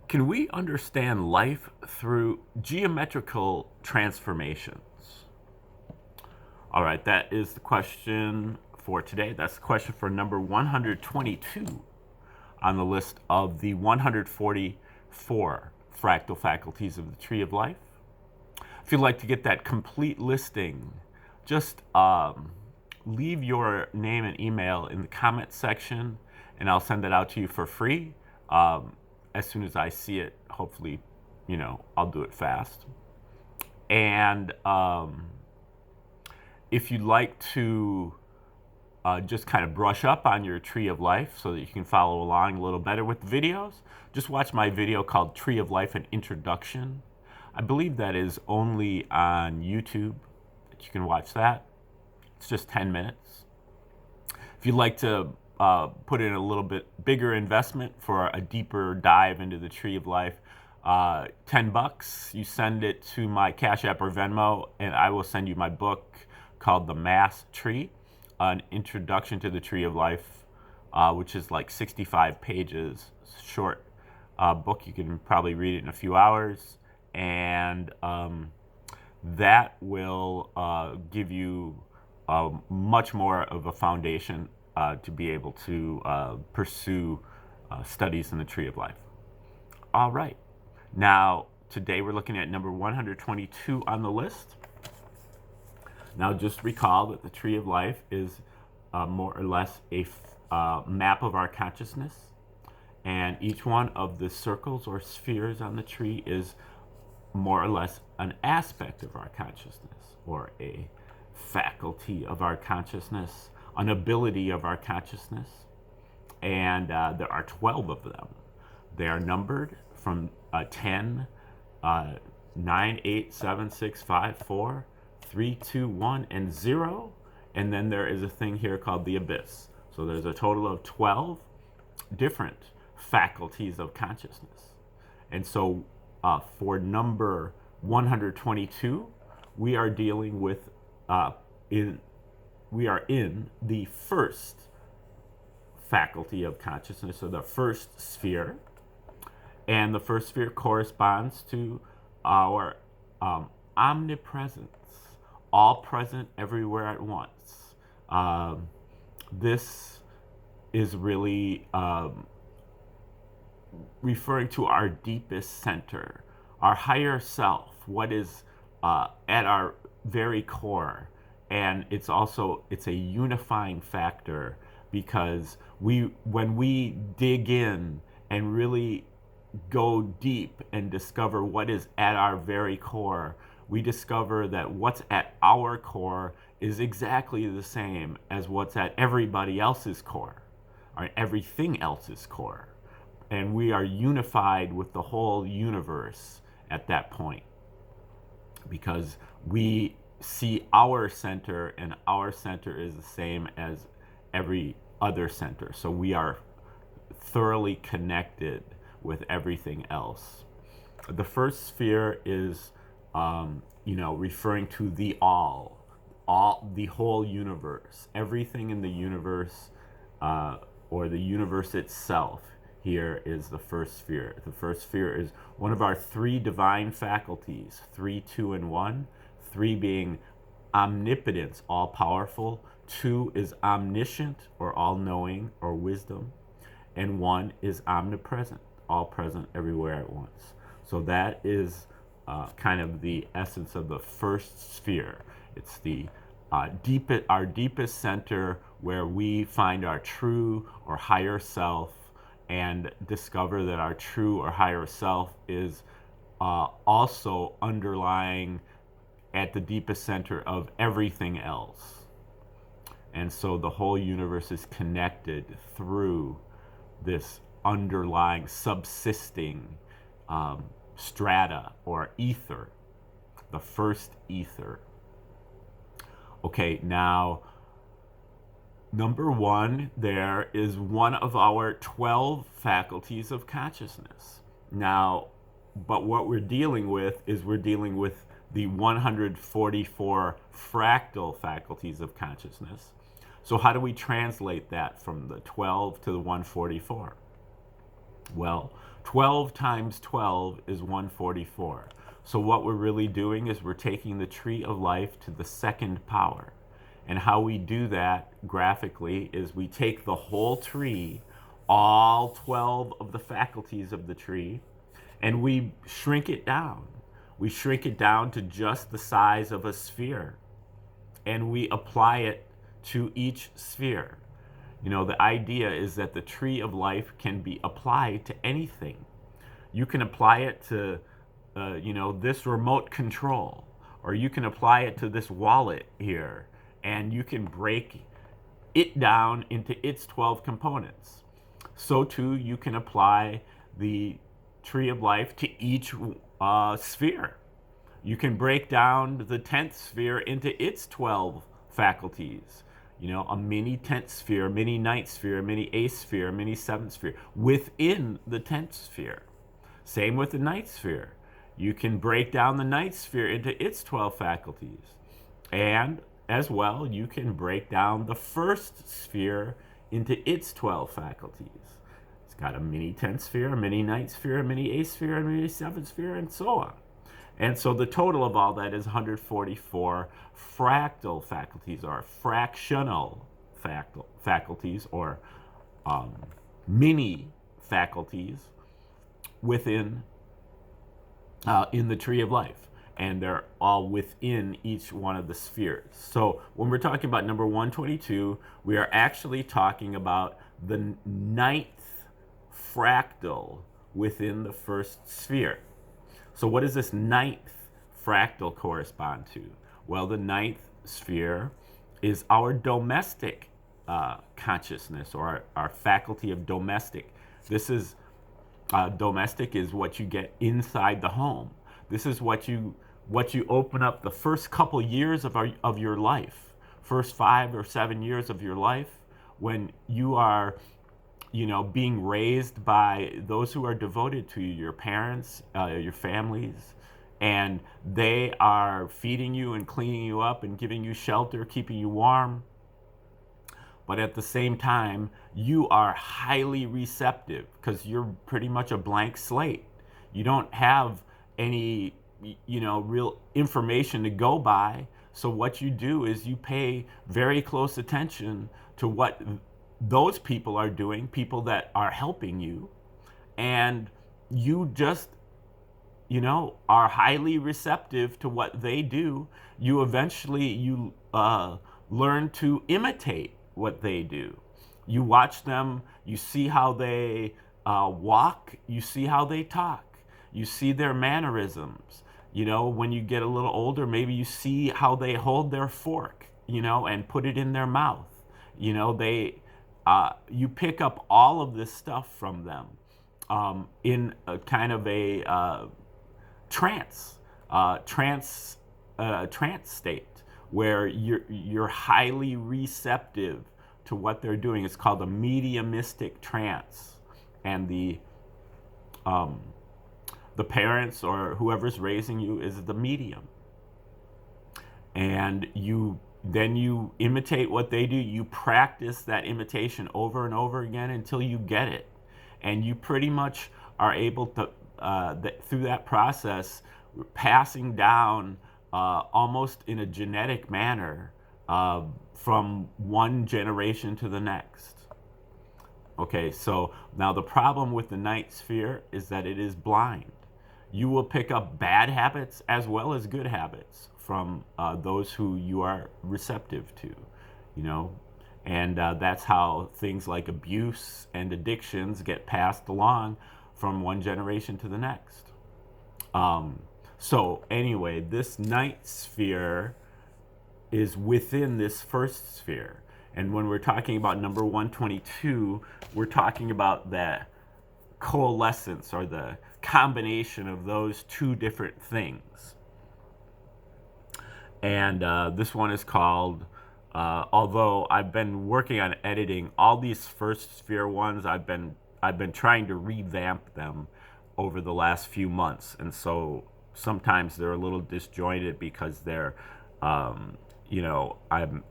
Can we understand life through geometrical transformations? All right, that is the question for today. That's the question for number 122 on the list of the 144 fractal faculties of the Tree of Life. If you'd like to get that complete listing, just leave your name and email in the comment section, and I'll send it out to you for free. As soon as I see it, hopefully, I'll do it fast. And if you'd like to just kind of brush up on your Tree of Life so that you can follow along a little better with the videos, just watch my video called Tree of Life, an Introduction. I believe that is only on YouTube. You can watch that. It's just 10 minutes. If you'd like to put in a little bit bigger investment for a deeper dive into the Tree of Life, $10, you send it to my Cash App or Venmo, and I will send you my book called the MASSTree, an introduction to the Tree of Life, which is like 65 pages, short book. You can probably read it in a few hours, and that will give you much more of a foundation to be able to pursue studies in the Tree of Life. All right. Now, today we're looking at number 122 on the list. Now, just recall that the Tree of Life is more or less a map of our consciousness, and each one of the circles or spheres on the tree is more or less an aspect of our consciousness, or a faculty of our consciousness, an ability of our consciousness, and there are 12 of them. They are numbered from 10, 9, 8, 7, 6, 5, 4, 3, 2, 1, and 0. And then there is a thing here called the abyss. So there's a total of 12 different faculties of consciousness. And so for number 122, we are dealing with we are in the first faculty of consciousness, or the first sphere. And the first sphere corresponds to our omnipresence, all present everywhere at once. This is really referring to our deepest center, our higher self, what is at our very core. And it's a unifying factor, because when we dig in and really go deep and discover what is at our very core, we discover that what's at our core is exactly the same as what's at everybody else's core, or everything else's core. And we are unified with the whole universe at that point, because we see our center, and our center is the same as every other center. So we are thoroughly connected with everything else. The first sphere is, referring to the all, the whole universe, everything in the universe, or the universe itself. Here is the first sphere. The first sphere is one of our three divine faculties: 3, 2, and 1. 3 being omnipotence, all powerful. 2 is omniscient, or all knowing, or wisdom. And 1 is omnipresent, all present everywhere at once. So that is kind of the essence of the first sphere. It's the our deepest center, where we find our true or higher self, and discover that our true or higher self is also underlying at the deepest center of everything else. And so the whole universe is connected through this underlying, subsisting strata, or ether, the first ether. Okay, now, number 1 there is one of our 12 faculties of consciousness. Now, but what we're dealing with is the 144 fractal faculties of consciousness. So how do we translate that from the 12 to the 144? Well, 12 times 12 is 144. So what we're really doing is we're taking the tree of life to the second power. And how we do that graphically is we take the whole tree, all 12 of the faculties of the tree, and we shrink it down. We shrink it down to just the size of a sphere, and we apply it to each sphere. You know, the idea is that the tree of life can be applied to anything. You can apply it to, this remote control, or you can apply it to this wallet here, and you can break it down into its 12 components. So too, you can apply the tree of life to each sphere. You can break down the 10th sphere into its 12 faculties. You know, a mini 10th sphere, mini 9th sphere, mini 8th sphere, mini 7th sphere within the 10th sphere. Same with the 9th sphere. You can break down the 9th sphere into its 12 faculties. And as well, you can break down the first sphere into its 12 faculties. It's got a mini 10th sphere, a mini 9th sphere, a mini 8th sphere, a mini 7th sphere, and so on. And so the total of all that is 144 fractal faculties, or fractional faculties, or mini faculties within in the tree of life. And they're all within each one of the spheres. So when we're talking about number 122, we are actually talking about the 9th fractal within the first sphere. So what does this 9th fractal correspond to? Well, the 9th sphere is our domestic consciousness, or our faculty of domestic. This is, domestic is what you get inside the home. This is what you open up the first couple years of your life, first 5 or 7 years of your life, when you are, being raised by those who are devoted to you, your parents, your families, and they are feeding you and cleaning you up and giving you shelter, keeping you warm. But at the same time, you are highly receptive because you're pretty much a blank slate. You don't have any real information to go by. So what you do is you pay very close attention to what those people are doing, people that are helping you, and you just are highly receptive to what they do. You eventually learn to imitate what they do. You watch them, you see how they walk, you see how they talk, you see their mannerisms. When you get a little older, maybe you see how they hold their fork, and put it in their mouth. You pick up all of this stuff from them in a kind of a trance state where you're highly receptive to what they're doing. It's called a mediumistic trance, and the parents or whoever's raising you is the medium, and you imitate what they do. You practice that imitation over and over again until you get it, and you pretty much are able to through that process passing down almost in a genetic manner from one generation to the next. Okay, so now the problem with the 9th sphere is that it is blind. You will pick up bad habits as well as good habits from those who you are receptive to, and that's how things like abuse and addictions get passed along from one generation to the next. So anyway, this 9th sphere is within this first sphere. And when we're talking about number 122, we're talking about the coalescence, or the combination of those two different things. And this one is called, although I've been working on editing all these first sphere ones, I've been trying to revamp them over the last few months. And so sometimes they're a little disjointed because they're,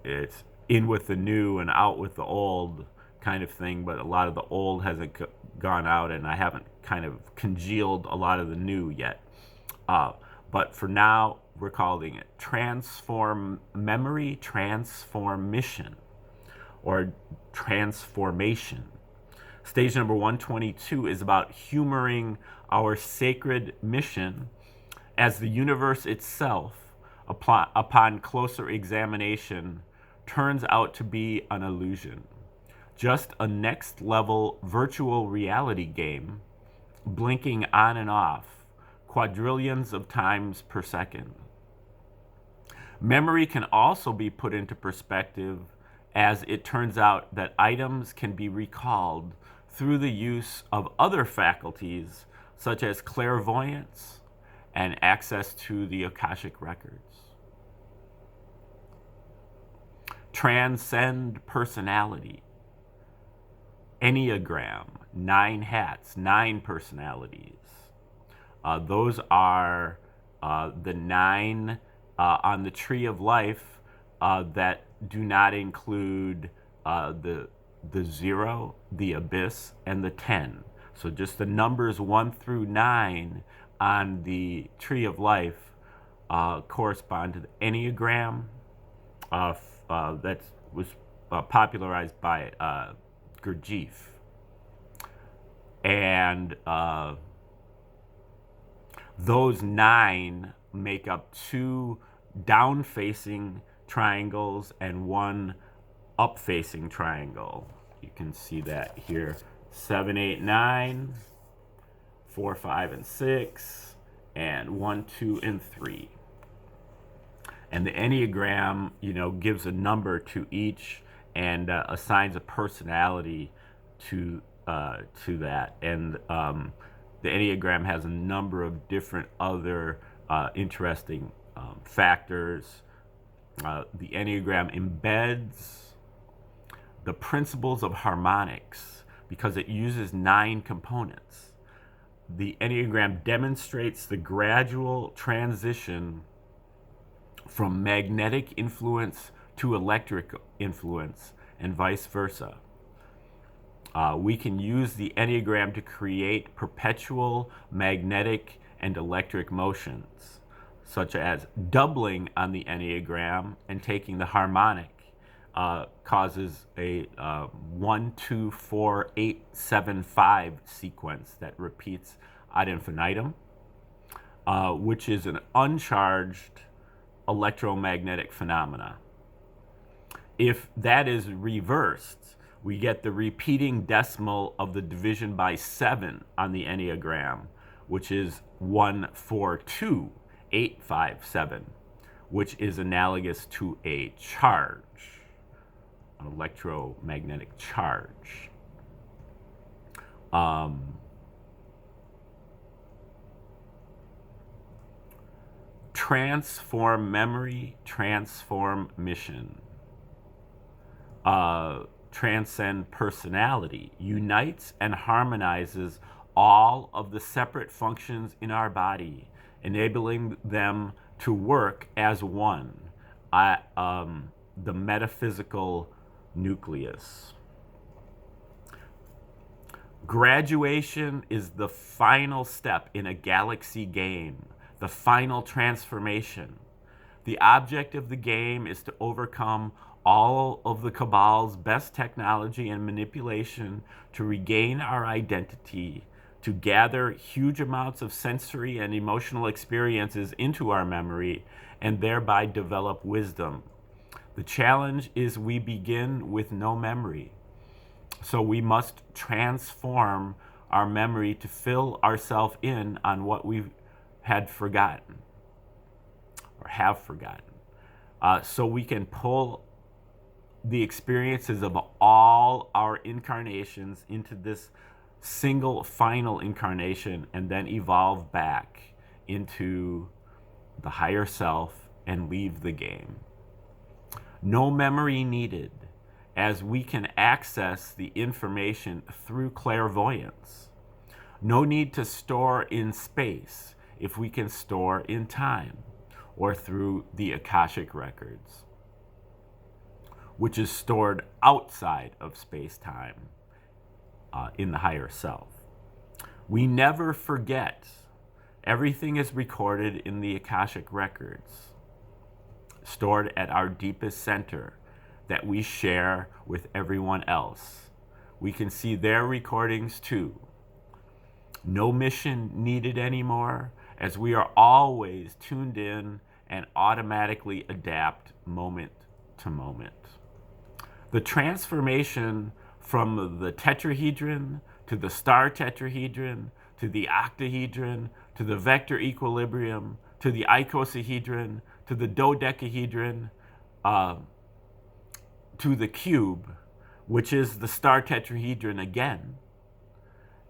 it's in with the new and out with the old kind of thing, but a lot of the old hasn't gone out, and I haven't kind of congealed a lot of the new yet. But for now, we're calling it memory transformation or transformation. Stage number 122 is about humoring our sacred mission as the universe itself, upon closer examination, turns out to be an illusion. Just a next level virtual reality game, blinking on and off, quadrillions of times per second. Memory can also be put into perspective as it turns out that items can be recalled through the use of other faculties such as clairvoyance and access to the Akashic records. Transcend personality. Enneagram, 9 hats, 9 personalities. Those are the 9 on the tree of life that do not include the 0, the abyss, and the 10. So just the numbers 1 through 9 on the tree of life correspond to the Enneagram that was popularized by Gurdjieff. And those 9 make up 2 down-facing triangles and 1 up-facing triangle. You can see that here. 7, 8, 9, 4, 5, and 6, and 1, 2, and 3. And the Enneagram, gives a number to each and assigns a personality to that. And the Enneagram has a number of different other interesting factors. The Enneagram embeds the principles of harmonics because it uses 9 components. The Enneagram demonstrates the gradual transition from magnetic influence to electric influence and vice versa. We can use the Enneagram to create perpetual magnetic and electric motions, such as doubling on the Enneagram and taking the harmonic causes a 1, 2, 4, 8, 7, 5 sequence that repeats ad infinitum, which is an uncharged electromagnetic phenomena. If that is reversed, we get the repeating decimal of the division by 7 on the Enneagram, which is 1, 4, 2, 8, 5, 7, which is analogous to a charge, an electromagnetic charge. Transform memory, transform mission. Transcend personality, unites and harmonizes all of the separate functions in our body, enabling them to work as one, the metaphysical nucleus. Graduation is the final step in a galaxy game, the final transformation. The object of the game is to overcome all of the Cabal's best technology and manipulation to regain our identity, to gather huge amounts of sensory and emotional experiences into our memory, and thereby develop wisdom. The challenge is we begin with no memory. So we must transform our memory to fill ourselves in on what we had forgotten or have forgotten. So we can pull the experiences of all our incarnations into this single final incarnation and then evolve back into the higher self and leave the game. No memory needed, as we can access the information through clairvoyance. No need to store in space if we can store in time or through the Akashic records, which is stored outside of space-time in the higher self. We never forget. Everything is recorded in the Akashic records, stored at our deepest center that we share with everyone else. We can see their recordings too. No mission needed anymore, as we are always tuned in and automatically adapt moment to moment. The transformation from the tetrahedron to the star tetrahedron to the octahedron to the vector equilibrium to the icosahedron to the dodecahedron to the cube, which is the star tetrahedron again.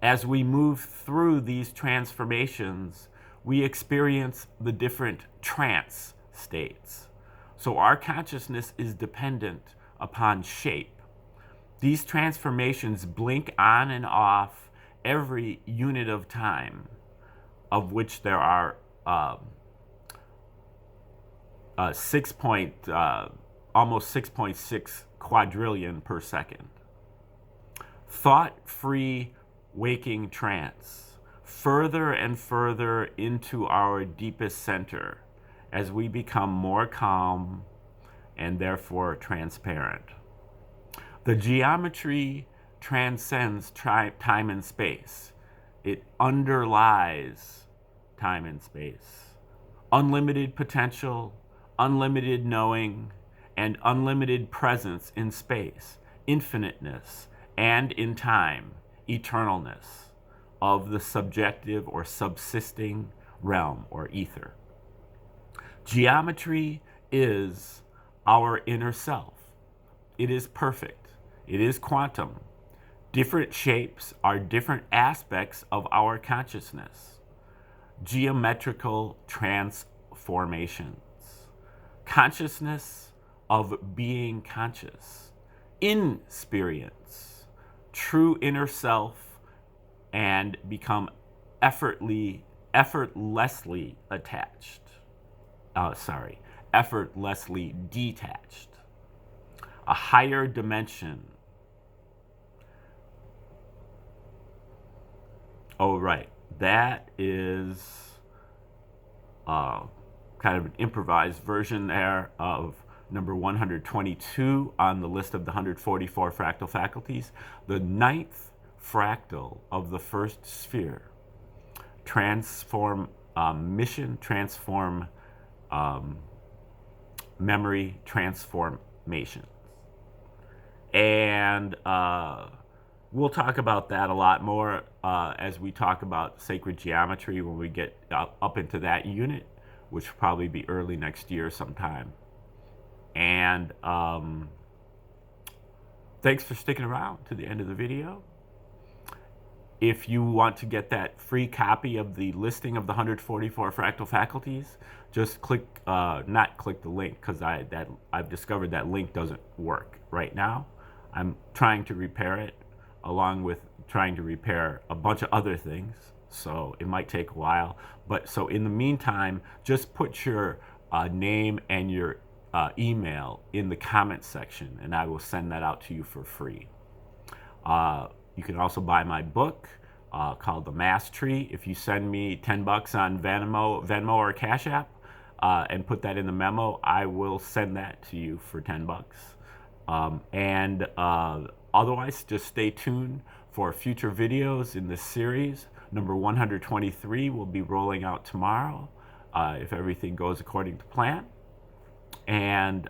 As we move through these transformations, we experience the different trance states. So our consciousness is dependent upon shape. These transformations blink on and off every unit of time, of which there are almost 6.6 quadrillion per second. Thought-free waking trance, further and further into our deepest center as we become more calm and therefore transparent. The geometry transcends time and space. It underlies time and space. Unlimited potential, unlimited knowing, and unlimited presence in space, infiniteness, and in time, eternalness of the subjective or subsisting realm or ether. Geometry is our inner self. It is perfect. It is quantum. Different shapes are different aspects of our consciousness. Geometrical transformations. Consciousness of being conscious. Insperience. True inner self, and become effortlessly attached. Effortlessly detached. A higher dimension. Oh, right. That is kind of an improvised version there of number 122 on the list of the 144 fractal faculties. The 9th fractal of the first sphere. Transform memory transformations. And we'll talk about that a lot more as we talk about sacred geometry when we get up into that unit, which will probably be early next year sometime. And thanks for sticking around to the end of the video. If you want to get that free copy of the listing of the 144 fractal faculties, just not click the link, because I've discovered that link doesn't work right now. I'm trying to repair it, along with trying to repair a bunch of other things, so it might take a while. But so in the meantime, just put your name and your email in the comment section, and I will send that out to you for free. You can also buy my book called the MASSTree. If you send me $10 on Venmo or Cash App, and put that in the memo, I will send that to you for $10. Otherwise, just stay tuned for future videos in this series. Number 123 will be rolling out tomorrow, if everything goes according to plan. And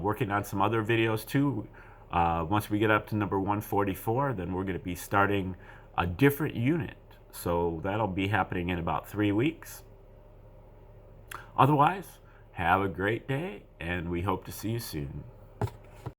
working on some other videos too. Once we get up to number 144, then we're going to be starting a different unit. So that'll be happening in about 3 weeks. Otherwise, have a great day, and we hope to see you soon.